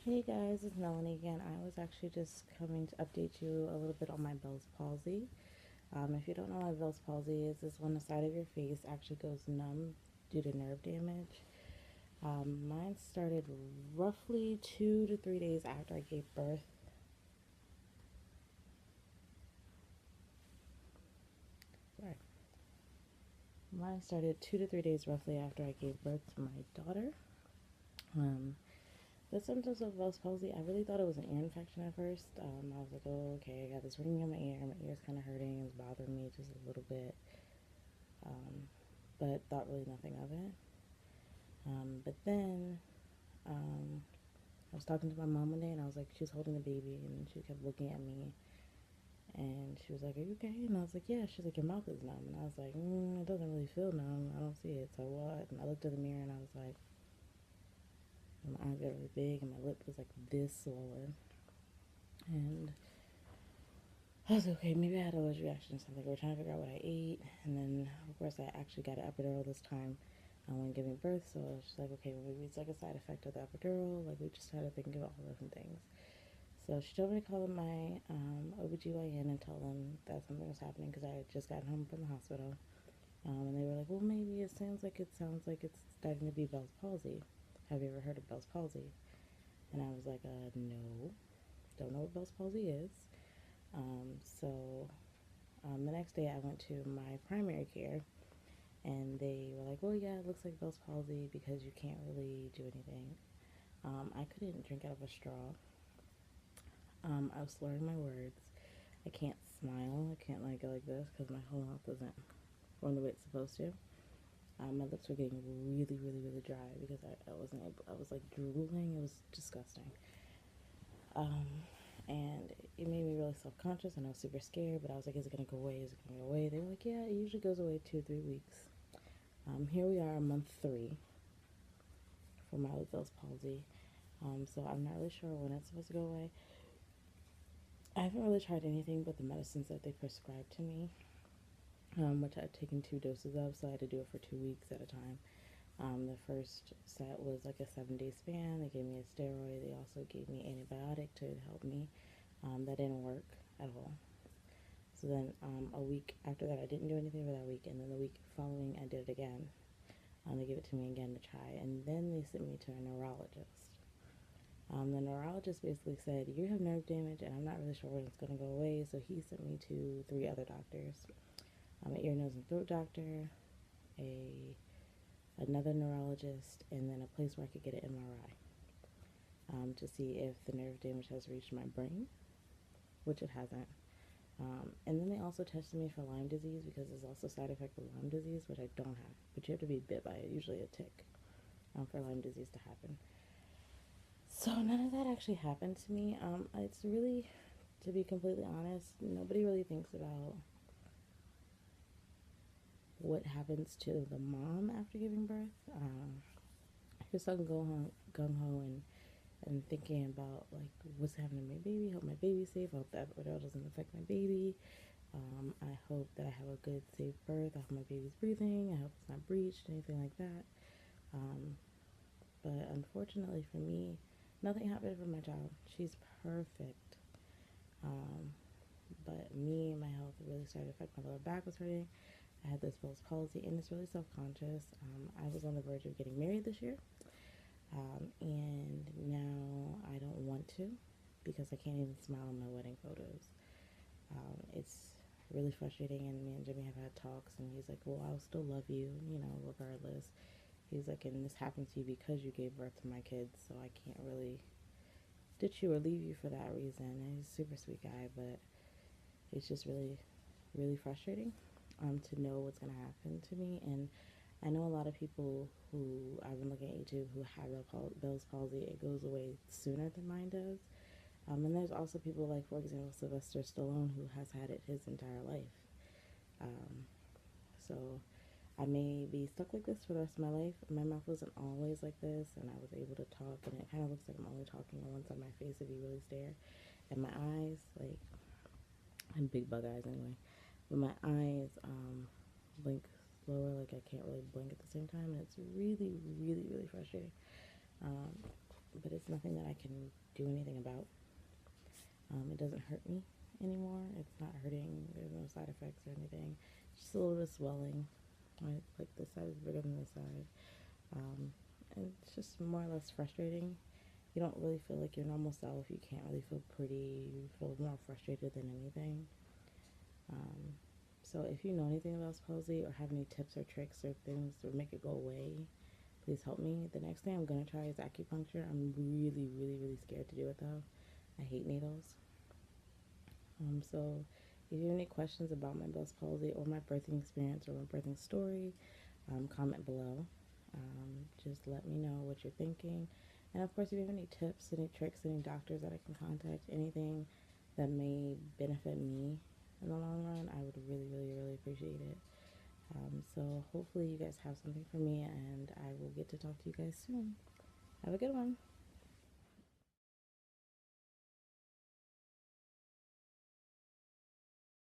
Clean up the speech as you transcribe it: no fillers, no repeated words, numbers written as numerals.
Hey guys, it's Melanie again. I was actually just coming to update you a little bit on my Bell's palsy. If you don't know what Bell's palsy is when the side of your face actually goes numb due to nerve damage. Mine started roughly 2 to 3 days after I gave birth. Sorry. Mine started 2 to 3 days roughly after I gave birth to my daughter. Um, the symptoms of Bell's palsy, I really thought it was an ear infection at first. I was like, oh, okay, I got this ringing in my ear. My ear's kind of hurting. It's bothering me just a little bit. Um, but thought really nothing of it. But then I was talking to my mom one day, and I was like, she was holding the baby, and she kept looking at me, and she was like, "Are you okay?" And I was like, "Yeah." She's like, "Your mouth is numb," and I was like, "It doesn't really feel numb. I don't see it. So what?" And I looked in the mirror, and I was like, my eyes got really big, and my lip was like this swollen, and I was like, okay, maybe I had an allergic reaction to something. We were trying to figure out what I ate, and then of course I actually got an epidural this time when giving birth. So I was just like, okay, well, maybe it's like a side effect of the epidural. Like we just started thinking about all different things. So she told me to call my OBGYN and tell them that something was happening because I had just gotten home from the hospital. And they were like, well, maybe it sounds like it's starting to be Bell's palsy. Have you ever heard of Bell's palsy? And I was like, no, don't know what Bell's palsy is. So the next day I went to my primary care, and they were like, well, yeah, it looks like Bell's palsy because you can't really do anything. I couldn't drink out of a straw. I was slurring my words. I can't smile. I can't like go like this because my whole mouth isn't going the way it's supposed to. My lips were getting really, really, really dry because I wasn't able. I was like drooling. It was disgusting. Um, and it made me really self conscious, and I was super scared. But I was like, "Is it gonna go away? Is it gonna go away?" They were like, "Yeah, it usually goes away 2 or 3 weeks." Here we are, month 3 for my Bell's palsy. So I'm not really sure when it's supposed to go away. I haven't really tried anything but the medicines that they prescribed to me, which I've taken 2 doses of, so I had to do it for 2 weeks at a time. The first set was like a 7 day span. They gave me a steroid. They also gave me antibiotic to help me. That didn't work at all. So then a week after that, I didn't do anything for that week, and then the week following, I did it again. They gave it to me again to try, and then they sent me to a neurologist. The neurologist basically said, "You have nerve damage, and I'm not really sure when it's going to go away." So he sent me to 3 other doctors: an ear, nose, and throat doctor, a another neurologist, and then a place where I could get an MRI to see if the nerve damage has reached my brain, which it hasn't. And then they also tested me for Lyme disease because there's also a side effect of Lyme disease, which I don't have. But you have to be bit by it, usually a tick, for Lyme disease to happen. So none of that actually happened to me. It's really, to be completely honest, nobody really thinks about what happens to the mom after giving birth. You're so gung ho and thinking about like what's happening to my baby. Hope my baby's safe. I hope that whatever doesn't affect my baby. I hope that I have a good, safe birth. I hope my baby's breathing. I hope it's not breached, anything like that. Um, but unfortunately for me, nothing happened for my child. She's perfect. Um, but me and my health really started to affect. My lower back was hurting. I had this Bell's palsy, and it's really self-conscious. I was on the verge of getting married this year, and now I don't want to because I can't even smile in my wedding photos. It's really frustrating, and me and Jimmy have had talks, and he's like, well, I'll still love you, regardless. He's like, and this happened to you because you gave birth to my kids, so I can't really ditch you or leave you for that reason. And he's a super sweet guy, but it's just really, really frustrating to know what's going to happen to me. And I know a lot of people who I've been looking at YouTube who have Bell's palsy. It goes away sooner than mine does. And there's also people like, for example, Sylvester Stallone, who has had it his entire life. Um, so I may be stuck like this for the rest of my life. My mouth wasn't always like this, and I was able to talk, and it kind of looks like I'm only talking on one side of my face if you really stare. And my eyes, like, and big bug eyes anyway, but my eyes blink slower, like I can't really blink at the same time, and it's really, really, really frustrating. Um, but it's nothing that I can do anything about. It doesn't hurt me anymore. It's not hurting. There's no side effects or anything. Just a little bit of swelling. Right? Like this side is bigger than this side. And it's just more or less frustrating. You don't really feel like your normal self. You can't really feel pretty. You feel more frustrated than anything. So if you know anything about palsy or have any tips or tricks or things to make it go away, please help me. The next thing I'm going to try is acupuncture. I'm really, really, really scared to do it though. I hate needles. So if you have any questions about my Bell's palsy or my birthing experience or my birthing story, comment below. Just let me know what you're thinking. And of course, if you have any tips, any tricks, any doctors that I can contact, anything that may benefit me in the long run, I would really, really, really appreciate it. So hopefully you guys have something for me, and I will get to talk to you guys soon. Have a good one.